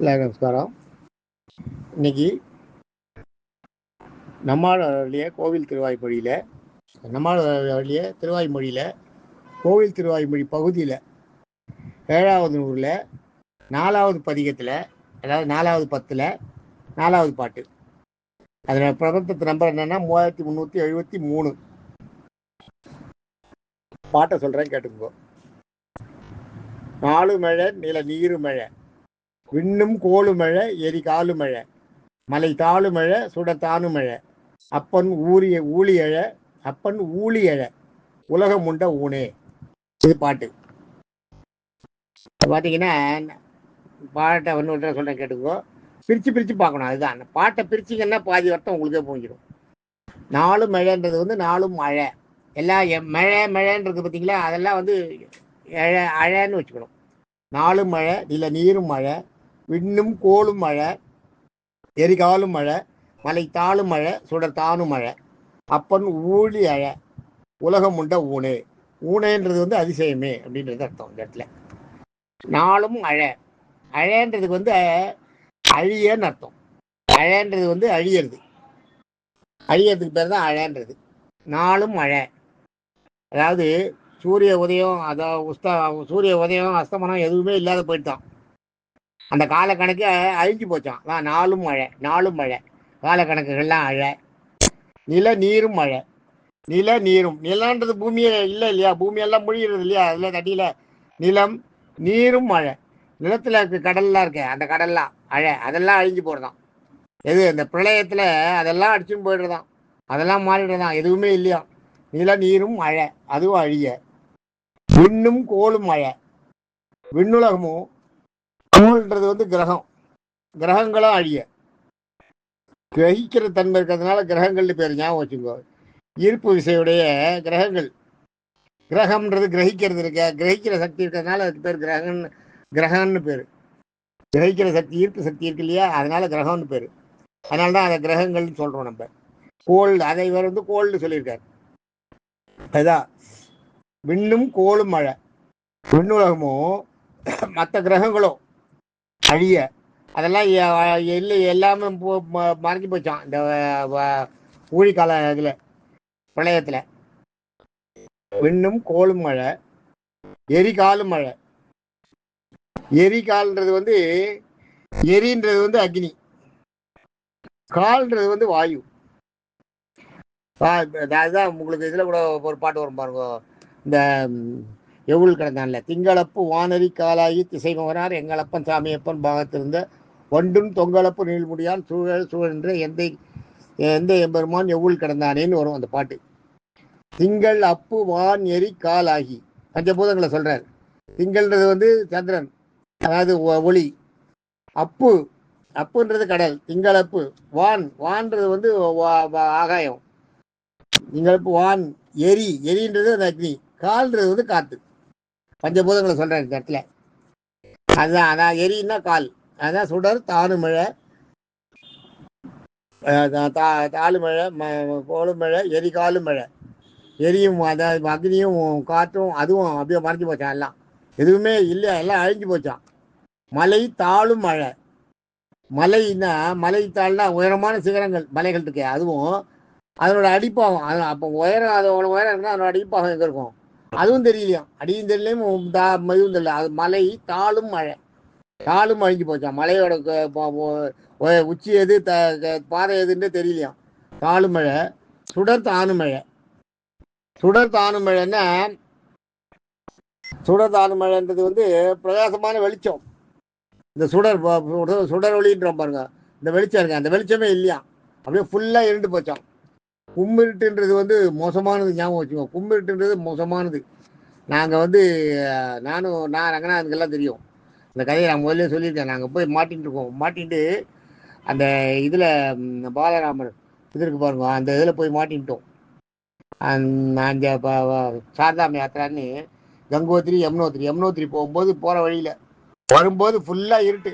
எல்லாருக்கும் நமஸ்காரம். இன்னைக்கு நம்மளுடைய கோவில் திருவாய்மொழியில் கோவில் திருவாய்மொழி பகுதியில் 7வது நூறில் 4வது பதிகத்தில், அதாவது 4வது பத்தில் 4வது பாட்டு. அதில் பிரபந்தத்து நம்பர் என்னன்னா 3373. பாட்டை சொல்கிறேன், கேட்டுக்கோ. 4 மழை நில நீரு மழை, விண்ணும் கோளு மழை எரி காலு மழை, மலை தாழு மழை சுடத்தானு மழை, அப்பன் ஊழியழ அப்பன் ஊழியழ உலகம் உண்ட ஊனே. இது பாட்டு. பார்த்தீங்கன்னா பாட்டை ஒன்று சொல்கிறேன், கேட்டுக்கோ. பிரித்து பார்க்கணும். அதுதான் பாட்டை பிரிச்சிங்கன்னா பாதி அர்த்தம் உங்களுக்கே புரிஞ்சிடும். 4 மழைன்றது 4 மழை. எல்லாம் மழைன்றது பார்த்தீங்களா, அதெல்லாம் அழைன்னு வச்சுக்கணும். 4 மழை நில நீரும் மழை, விண்ணும் கோளும் மழை எரிகாலும் மழை, மலை தாழும் மழை சுடர்தானும் மழை, அப்பன் ஊழி அழ உலகம் உண்ட ஊனே. ஊனேன்றது அதிசயமே அப்படின்றது அர்த்தம் இந்த இடத்துல. 4ம் அழைன்றதுக்கு அழியன்னு அர்த்தம். அழைன்றது அழியறதுக்கு பேர் தான் அழைன்றது. 4ம் மழை, அதாவது சூரிய உதயம் சூரிய உதயம் அஸ்தமனம் எதுவுமே இல்லாத போயிட்டான். அந்த காலக்கணக்கு அழிஞ்சு போச்சான். 4ம் மழை காலக்கணக்குகள்லாம் அழை. நில நீரும் மழை, நிலன்றது பூமியே இல்லை இல்லையா, பூமியெல்லாம் முழிகிறது இல்லையா, அதில் தட்டியில் நிலம் நீரும் மழை. நிலத்தில் இருக்க கடல்லாம் இருக்க, அந்த கடல்லாம் அழை, அதெல்லாம் அழிஞ்சு போடுறதான். எது இந்த பிரளயத்தில் அதெல்லாம் அடிச்சுன்னு போயிடுறதான், அதெல்லாம் மாறிடுறதான், எதுவுமே இல்லையா. நில நீரும் மழை, அதுவும் அழிய. விண்ணும் கோளும் மழை, விண்ணுலகமும், கோள்ன்றது கிரகங்களும் அழிய. கிரகிக்கிற தன்மை இருக்கிறதுனால கிரகங்கள்னு பேர், ஞாபகம் வச்சுக்கோ. ஈர்ப்பு விசையுடைய கிரகங்கள். கிரகம்ன்றது கிரகிக்கிறது இருக்க, கிரகிக்கிற சக்தி இருக்கிறதுனால அதுக்கு பேர் கிரகம்னு பேர். கிரகிக்கிற சக்தி, ஈர்ப்பு சக்தி இருக்கு இல்லையா, அதனால கிரகம்னு பேர். அதனால தான் அதை கிரகங்கள்னு சொல்றோம் நம்ம. கோள், அதை இவர் கோள்னு சொல்லியிருக்காரு. அதுதான் விண்ணும் கோளும் மழை, விண்ணுலகமும் மற்ற கிரகங்களும் அழிய. அதெல்லாம் இல்லை, எல்லாமே மறைஞ்சு போச்சான் இந்த ஊழிக்கால இதில், பிரளயத்தில். விண்ணும் கோளும் மழை எரிகாலும் மழை. எரிகால்ன்றது எரின்றது அக்னி, கால்ன்றது வாயு. அதுதான் உங்களுக்கு இதில் கூட ஒரு பாட்டு வரும் பாருங்க, இந்த எவுள் கிடந்தான்ல, திங்களப்பு வானரி காலாகி திசைமவனார் எங்களப்பன் சாமியப்பன் பாகத்திருந்த வண்டும் தொங்கலப்பு நீள்முடியான் சூழன்ற எந்த எம்பெருமான் எவுள் கிடந்தானேன்னு வரும் அந்த பாட்டு. திங்கள் அப்பு வான் எரி காலாகி, பஞ்சபூதங்களை சொல்றார். திங்கள்ன்றது சந்திரன், அதாவது ஒளி. அப்புன்றது கடல். திங்களப்பு வான்றது ஆகாயம். திங்களப்பு வான் எரின்றது அந்த அக்னி, கால்ன்றது காத்து. பஞ்சபூதங்களை சொல்றாரு இந்த இடத்துல. அதான் எரின்னா கால், அதான் சுடர் தானுமழை, தாளுமழை, கோளுமழை, எரிகாலும் மழை. எரியும், அதாவது அக்னியும் காற்றும், அதுவும் அப்படியே மறைஞ்சு போச்சான். எல்லாம் எதுவுமே இல்லை, எல்லாம் அழிஞ்சு போச்சான். மலை தாழும் மழை. மலை தாழ்னா உயரமான சிகரங்கள், மலைகள் இருக்கு, அதுவும் அதனோட அடிப்பாகம். அப்போ உயரம், அதோட உயரம் இருந்தால் அதனோட அடிப்பாகம் எங்கே இருக்கும் அதுவும் தெரியலையும், அடியும் தெரியலையும் இதுவும் தெரியல. அது மலை தாழும் மழை, தாழும் அழிஞ்சு போச்சான். மலையோட உச்சி எது, பாதை எதுன்னு தெரியலையாம். தாழும் மழை. சுடர் தானு மழை. சுடர் தானு மழைன்னா, சுடர் தானு மழைன்றது பிரகாசமான வெளிச்சம். இந்த சுடர் ஒளின்றோம் பாருங்க, இந்த வெளிச்சம் இருக்கு, அந்த வெளிச்சமே இல்லையா, அப்படியே ஃபுல்லா இருண்டு போச்சான். கும்மிருட்டுன்றது மோசமானது, ஞாபகம் வச்சுக்கோ. கும்மிருட்டுன்றது மோசமானது. நாங்கள் நான் ரங்கநாதனுக்கெல்லாம் தெரியும் இந்த கதையை. நான் முதல்ல சொல்லியிருக்கேன். நாங்கள் போய் மாட்டின்ட்டு அந்த இதில் பாலராமர் இது இருக்கு பாருங்க, அந்த இதில் போய் மாட்டின்ட்டோம். அந்த சாரதாம் யாத்திரான்னு கங்கோத்திரி யமுனோத்திரி போகிற வழியில் வரும்போது ஃபுல்லாக இருட்டு.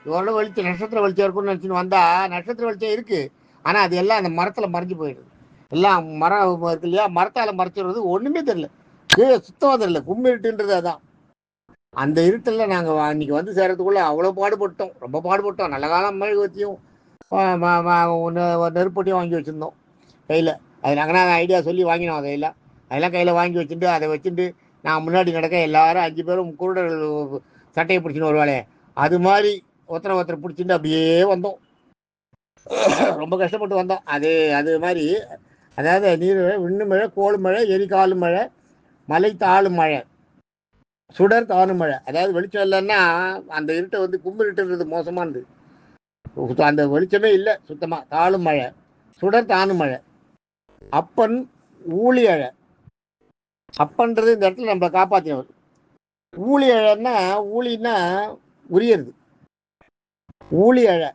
இவ்வளோ வெளிச்சம், நட்சத்திர வெளிச்சம் இருக்குன்னு நினச்சின்னு வந்தால் நட்சத்திர வெளிச்சம் இருக்குது, ஆனால் அது எல்லாம் அந்த மரத்தில் மறைஞ்சு போயிடுது. எல்லாம் மரம் இருக்கு இல்லையா, மரத்தால் மறைச்சிடுறது, ஒன்றுமே தெரியல, கீழே சுத்தமாக தெரியல. கும்மிருட்டுன்றது அதான். அந்த இருட்டில் நாங்கள் அன்றைக்கி வந்து சேர்றதுக்குள்ளே அவ்வளோ பாடுபட்டோம், ரொம்ப பாடுபட்டோம். நல்ல காலம் மெழுகுவர்த்தியும் நெருப்பட்டியும் வாங்கி வச்சுருந்தோம் கையில். அது நாங்கள் ஐடியா சொல்லி வாங்கினோம் அதையெல்லாம். அதெல்லாம் கையில் வாங்கி வச்சுட்டு அதை வச்சுட்டு நான் முன்னாடி நடக்க எல்லாரும் 5 பேரும் குருடர்கள் சட்டையை பிடிச்சின்னு வருவாளே, அது மாதிரி ஒருத்தரை பிடிச்சிட்டு அப்படியே வந்தோம். ரொம்ப கஷ்டப்பட்டு வந்தோம். அது அது மாதிரி அதாவது நீர் மழை, விண்ணு மழை, கோள் மழை, எரிகாலும் மழை, மலை தாழும் மழை, சுடர் தானும் மழை. அதாவது வெளிச்சம் இல்லைன்னா அந்த இருட்டை வந்து கும்பிருட்டுன்றது மோசமானது. அந்த வெளிச்சமே இல்லை சுத்தமாக. தாழும் மழை, சுடர் தானும் மழை, அப்பன் ஊழி அழை. அப்பன்றது இந்த இடத்துல நம்ம காப்பாற்றினவர். ஊழி அழைன்னா, ஊழின்னா உரியறது. ஊழி அழை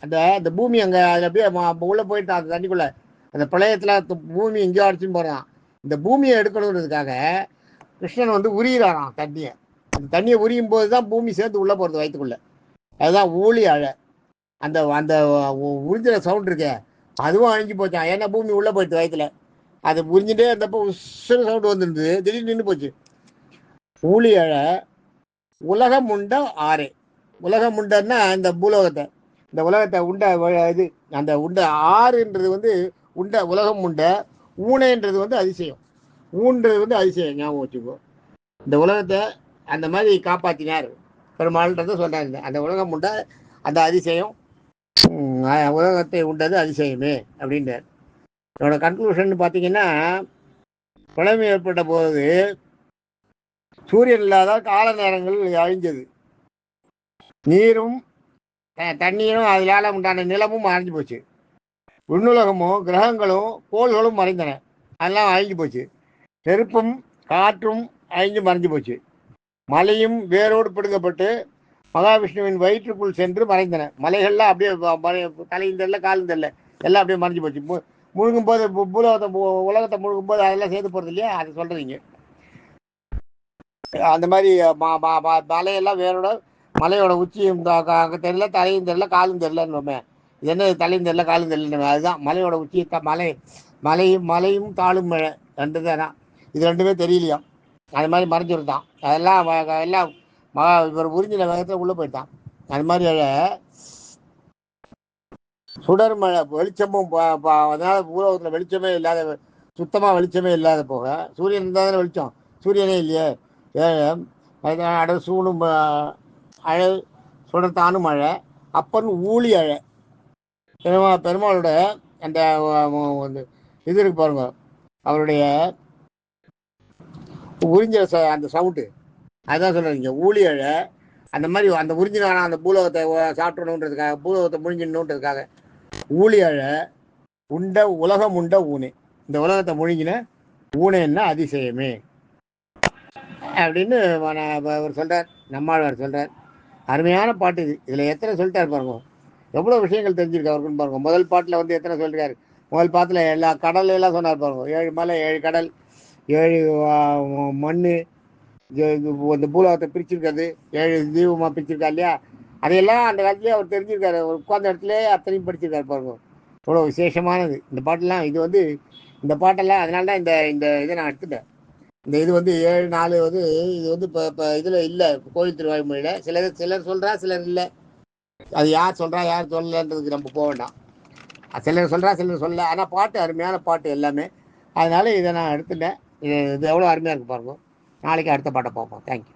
அந்த அந்த பூமி அங்கே அதில் அப்படியே உள்ளே போயிட்டு அந்த தண்ணிக்குள்ளே அந்த பிரளயத்தில் பூமி எங்கேயோ அடிச்சுன்னு போகிறான். இந்த பூமியை எடுக்கணுன்றதுக்காக கிருஷ்ணன் வந்து உரியிறாராம் தண்ணியை. அந்த தண்ணியை உரியும் போது தான் பூமி சேர்ந்து உள்ளே போகிறது வயிற்றுக்குள்ளே. அதுதான் ஊழி அழை. அந்த அந்த உறிஞ்சிற சவுண்ட் இருக்கே அதுவும் அழிஞ்சு போச்சான். ஏன்னா பூமி உள்ளே போயிடுச்சு வயிற்றுல. அது உறிஞ்சிட்டே இருந்தப்போ உசுறு சவுண்டு வந்துருந்தது, திடீர்னு நின்று போச்சு. ஊழி அழை உலகம் உண்ட ஆறு. உலகம் உண்டன்னா இந்த பூலோகத்தை, இந்த உலகத்தை உண்ட இது அந்த உண்ட ஆறுன்றது வந்து உண்ட உலகம் உண்ட. ஊனைன்றது வந்து அதிசயம். ஊன்றது வந்து அதிசயம், ஞாபகம் வச்சுக்கோ. இந்த உலகத்தை அந்த மாதிரி காப்பாற்றினார் பெருமாள்ன்றதை சொல்கிறாங்க. அந்த உலகம் உண்ட அந்த அதிசயம், உலகத்தை உண்டது அதிசயமே அப்படின்றார். என்னோட கன்க்ளூஷன் பார்த்தீங்கன்னா, பிரளயம் ஏற்பட்ட போது சூரியன் இல்லாத கால நேரங்கள் அழிஞ்சது. நீரும் தண்ணீரும் அதனால உண்டான நிலமும் அழிஞ்சு போச்சு. விண்ணுலகமும் கிரகங்களும் கோள்களும் மறைந்தன, அதெல்லாம் அழிஞ்சு போச்சு. நெருப்பும் காற்றும் அழிஞ்சு மறைஞ்சு போச்சு. மலையும் வேரோடு பிடுங்கப்பட்டு மகாவிஷ்ணுவின் வயிற்றுக்குள் சென்று மறைந்தன. மலைகள்லாம் அப்படியே தலையும் தெரியல காலும் தெரியல, எல்லாம் அப்படியே மறைஞ்சு போச்சு. முழுகும் போது பூலோகத்தை உலகத்தை முழுகும் போது அதெல்லாம் சேர்த்து போகிறது இல்லையா, அது சொல்கிறீங்க. அந்த மாதிரி மலையெல்லாம் வேரோட, மலையோட உச்சியும் தெரியல, தலையும் தெரியல, காலும் தெரியலன்னு. இது என்ன தலையும் தெரியல காலும் தெரியல, அதுதான் மலையோட உச்சி. மலையும் தாழும் மழை ரெண்டு தான். இது ரெண்டுமே தெரியலையா, அது மாதிரி மறைஞ்சிருந்தான். அதெல்லாம் எல்லாம் இவர் உறிஞ்சின வேகத்தில் உள்ளே போயிட்டான். அது மாதிரி சுடர் மழை, வெளிச்சமும் அதனால பூலோகத்தில் வெளிச்சமே இல்லாத, சுத்தமாக வெளிச்சமே இல்லாத போக சூரியன் இருந்தால் தானே வெளிச்சம், சூரியனே இல்லையே. அட சூணும் அழை, சுடர்த்தானும் மழை, அப்பன் ஊழி அழை. பெருமாளோட அந்த இது இருக்கு பாருங்க, அவருடைய உறிஞ்ச அந்த சவுண்டு, அதுதான் சொல்கிறீங்க ஊழி அழை. அந்த மாதிரி அந்த உறிஞ்சினான அந்த பூலோகத்தை சாப்பிடணுன்றதுக்காக, பூலோகத்தை முழுங்கிடணுன்றதுக்காக ஊழி அழை உண்ட உலகம் உண்ட ஊனே. இந்த உலகத்தை முழுங்கின ஊனேன்னா அதிசயமே அப்படின்னு அவர் சொல்கிறார், நம்மாழ்வார் சொல்கிறார். அருமையான பாட்டு இது. இதில் எத்தனை சொல்லிட்டார் பாருங்க, எவ்வளோ விஷயங்கள் தெரிஞ்சிருக்கு அவருக்குன்னு பாருங்க. முதல் பாட்டில் வந்து எத்தனை சொல்லியிருக்காரு. முதல் பாட்டில் எல்லா கடலெல்லாம் சொன்னார் பாருங்க. 7 மலை, 7 கடல், 7 மண், இந்த பூலோகத்தை பிரிச்சிருக்காது, 7 தீபமாக பிரிச்சிருக்கா இல்லையா, அதையெல்லாம் அந்த காலத்துலேயே அவர் தெரிஞ்சிருக்காரு. உட்கார்ந்த இடத்துல அத்தனையும் படிச்சிருக்காரு பாருங்க. இவ்வளோ விசேஷமானது இந்த பாட்டெல்லாம். இது வந்து இந்த பாட்டெல்லாம் அதனால தான் இந்த இந்த இதை நான் எடுத்துட்டேன். இந்த இது வந்து 7 4 வந்து இது வந்து இப்போ இதில் இல்லை, கோயில் திருவாய்மொழியில். சிலர் சொல்கிறா, சிலர் இல்லை. அது யார் சொல்கிறா யார் சொல்லலைன்றதுக்கு நம்ம போக வேண்டாம். சிலர் சொல்கிறா சிலர் சொல்ல, ஆனால் பாட்டு அருமையான பாட்டு எல்லாமே. அதனால இதை நான் எடுத்துட்டேன். இது எவ்வளோ அருமையாக இருக்குது பாருங்க. நாளைக்கு அடுத்த பாட்டை பார்ப்போம். தேங்க்யூ.